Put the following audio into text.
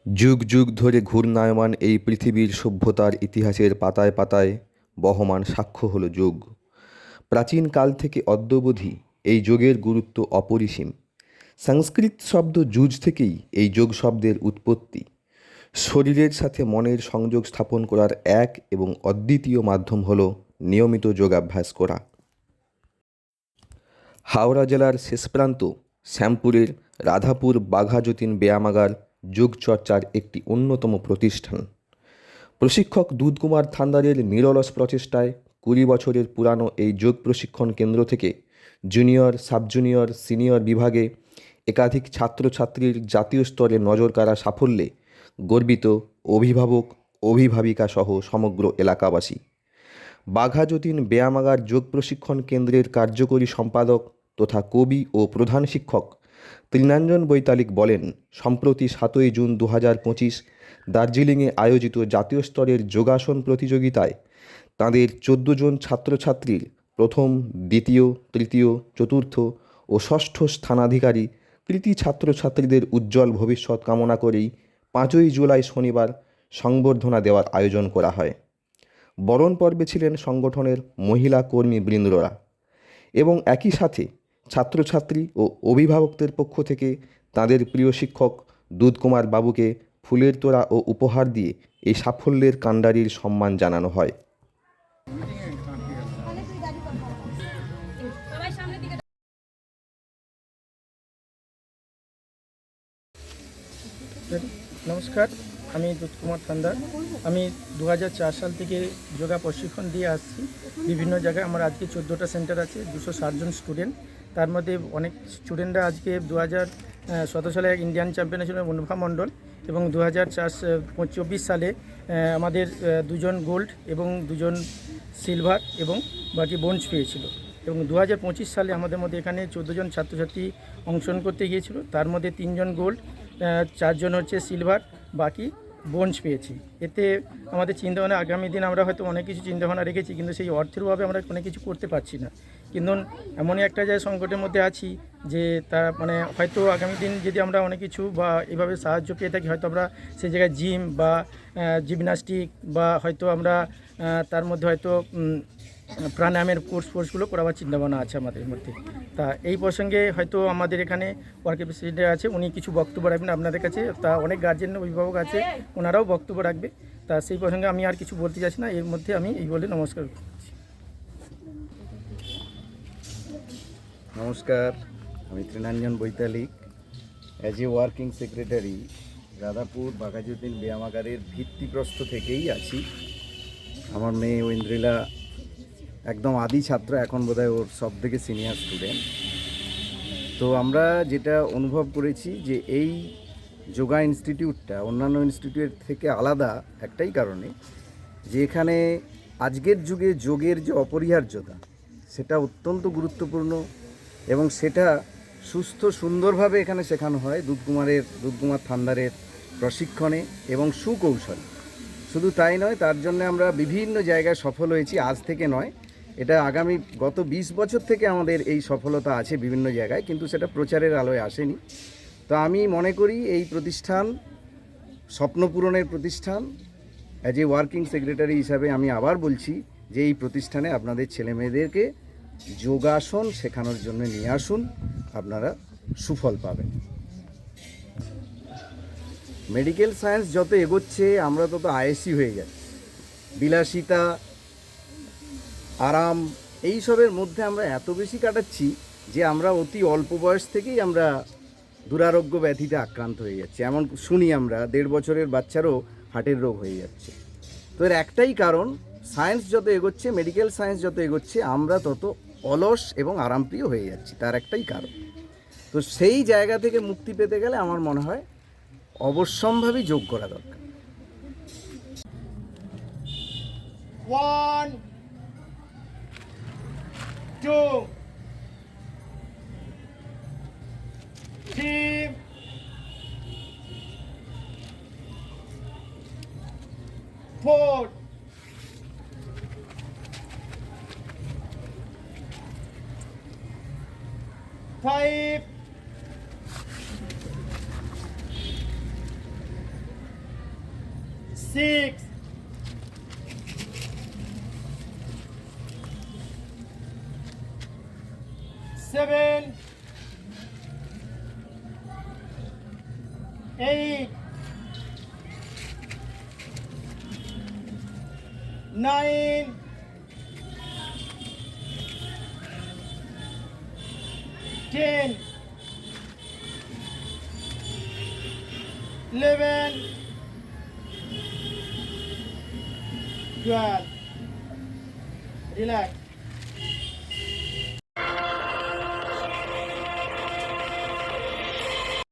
যুগ যুগ ধরে ঘূর্ণায়মান এই পৃথিবীর সভ্যতার ইতিহাসের পাতায় পাতায় বহমান সাক্ষ্য হলো যোগ। প্রাচীন কাল থেকে অদ্যাবধি এই যোগের গুরুত্ব অপরিসীম। সংস্কৃত শব্দ যুজ থেকেই এই যোগ শব্দের উৎপত্তি। শরীরের সাথে মনের সংযোগ স্থাপন করার এক এবং অদ্বিতীয় মাধ্যম হলো নিয়মিত যোগাভ্যাস করা। হাওড়া জেলার শেষ প্রান্ত শ্যামপুরের রাধাপুর বাঘা যতীন ব্যায়ামাগার যোগচর্চার একটি অন্যতম প্রতিষ্ঠান। প্রশিক্ষক দুধকুমার থান্দারের নিরলস প্রচেষ্টায় 20 বছরের পুরানো এই যোগ প্রশিক্ষণ কেন্দ্র থেকে জুনিয়র, সাব জুনিয়র, সিনিয়র বিভাগে একাধিক ছাত্রছাত্রীর জাতীয় স্তরে নজরকাড়া সাফল্যে গর্বিত অভিভাবক, অভিভাবিকা সহ সমগ্র এলাকাবাসী। বাঘা যতীন ব্যায়ামাগার যোগ প্রশিক্ষণ কেন্দ্রের কার্যকরী সম্পাদক তথা কবি ও প্রধান শিক্ষক তৃণাঞ্জন বৈতালিক বলেন, সম্প্রতি 7ই জুন 2025 দার্জিলিংয়ে আয়োজিত জাতীয় স্তরের যোগাসন প্রতিযোগিতায় তাঁদের 14 জন ছাত্রছাত্রীর প্রথম, দ্বিতীয়, তৃতীয়, চতুর্থ ও ষষ্ঠ স্থানাধিকারী কৃতী ছাত্রছাত্রীদের উজ্জ্বল ভবিষ্যৎ কামনা করেই 5ই জুলাই শনিবার সংবর্ধনা দেওয়ার আয়োজন করা হয়। বরণ পর্বে ছিলেন সংগঠনের মহিলা কর্মীবৃন্দরা এবং একই সাথে ছাত্রছাত্রী ও অভিভাবকদের পক্ষ থেকে তাদের প্রিয় শিক্ষক দুধকুমার বাবুকে ফুলের তোড়া ও উপহার দিয়ে এই সাফল্যের কাণ্ডারির সম্মান জানানো হয়। নমস্কার, আমি দুধকুমার থান্দার। আমি 2004 সাল থেকে যোগা প্রশিক্ষণ দিয়ে আসছি বিভিন্ন জায়গায়। আমার আজকে 14টা সেন্টার আছে, 260 জন স্টুডেন্ট। তার মধ্যে অনেক স্টুডেন্টরা আজকে 2017 সালে ইন্ডিয়ান চ্যাম্পিয়ন ছিল অনুভা মণ্ডল, এবং 2024 সালে আমাদের 2 জন গোল্ড এবং 2 জন সিলভার এবং বাকি ব্রোঞ্জ পেয়েছিল। এবং 2025 সালে আমাদের মধ্যে এখানে 14 জন ছাত্রছাত্রী অংশগ্রহণ করতে গিয়েছিল। তার মধ্যে 3 জন গোল্ড, 4 জন হচ্ছে সিলভার, বাকি ব্রোঞ্জ পেয়েছি। এতে আমাদের চিন্তাভাবনা, আগামী দিন আমরা হয়তো অনেক কিছু চিন্তাভাবনা রেখেছি, কিন্তু সেই অর্থের অভাবে আমরা অনেক কিছু করতে পারছি না। কিন্তু এমনই একটা জায়গায় সংকটের মধ্যে আছি যে তা হয়তো আগামী দিন যদি আমরা অনেক কিছু বা এভাবে সাহায্য পেয়ে থাকি, হয়তো আমরা সেই জায়গায় জিম বা জিমন্যাস্টিক বা হয়তো আমরা তার মধ্যে হয়তো প্রাণায়ামের কোর্সগুলো করাবার চিন্তাভাবনা আছে আমাদের মধ্যে। তা এই প্রসঙ্গে হয়তো আমাদের এখানে ওয়ার্কের প্রেসিডেন্ট আছে, উনি কিছু বক্তব্য রাখবেন আপনাদের কাছে। তা অনেক গার্জেন অভিভাবক আছে, ওনারাও বক্তব্য রাখবে। তা সেই প্রসঙ্গে আমি আর কিছু বলতে চাইছি না, এর মধ্যে আমি এই বলে নমস্কার। নমস্কার, আমি Trinanjan Baitalik. As a working secretary Radhapur Bagha Jatin ব্যায়ামাগারের ভিত্তিপ্রস্ত থেকেই আছি। আমার মেয়ে ঐন্দ্রিলা একদম আদি ছাত্র, এখন বোধহয় ওর সব থেকে সিনিয়র স্টুডেন্ট। তো আমরা যেটা অনুভব করেছি যে এই যোগা ইনস্টিটিউটটা অন্যান্য ইনস্টিটিউট থেকে আলাদা একটাই কারণে, যে এখানে আজকের যুগে যোগের যে অপরিহার্যতা সেটা অত্যন্ত গুরুত্বপূর্ণ, এবং সেটা সুস্থ সুন্দরভাবে এখানে শেখানো হয় দুধকুমার থান্দারের প্রশিক্ষণে এবং সুকৌশলে। শুধু তাই নয়, তার জন্য আমরা বিভিন্ন জায়গায় সফল হয়েছি। আজ থেকে নয়, এটা গত 20 বছর থেকে আমাদের এই সফলতা আছে বিভিন্ন জায়গায়, কিন্তু সেটা প্রচারের আলোয় আসেনি। তো আমি মনে করি এই প্রতিষ্ঠান স্বপ্ন পূরণের প্রতিষ্ঠান। অ্যাজ এ ওয়ার্কিং সেক্রেটারি হিসাবে আমি আবার বলছি যে এই প্রতিষ্ঠানে আপনাদের ছেলেমেয়েদেরকে যোগাসন শেখানোর জন্য নিয়ে আসুন, আপনারা সুফল পাবেন। মেডিকেল সায়েন্স যত এগোচ্ছে আমরা তত আয়েসি হয়ে যাচ্ছি। বিলাসিতা, আরাম, এইসবের মধ্যে আমরা এত বেশি কাটাচ্ছি যে আমরা অতি অল্প বয়স থেকেই আমরা দুরারোগ্য ব্যাধিতে আক্রান্ত হয়ে যাচ্ছি। এমন শুনি আমরা 1.5 বছরের বাচ্চারও হার্টের রোগ হয়ে যাচ্ছে। তো এর একটাই কারণ, সায়েন্স যত এগোচ্ছে, মেডিকেল সায়েন্স যত এগোচ্ছে, আমরা তত অলস এবং আরামপ্রিয় হয়ে যাচ্ছি। তার একটাই কারণ। তো সেই জায়গা থেকে মুক্তি পেতে গেলে আমার মনে হয় অবশ্যম্ভাবী যোগ করা দরকার। 1 2 3 4 5 6, 7, 8, 9, 10, 11, 12. Relax.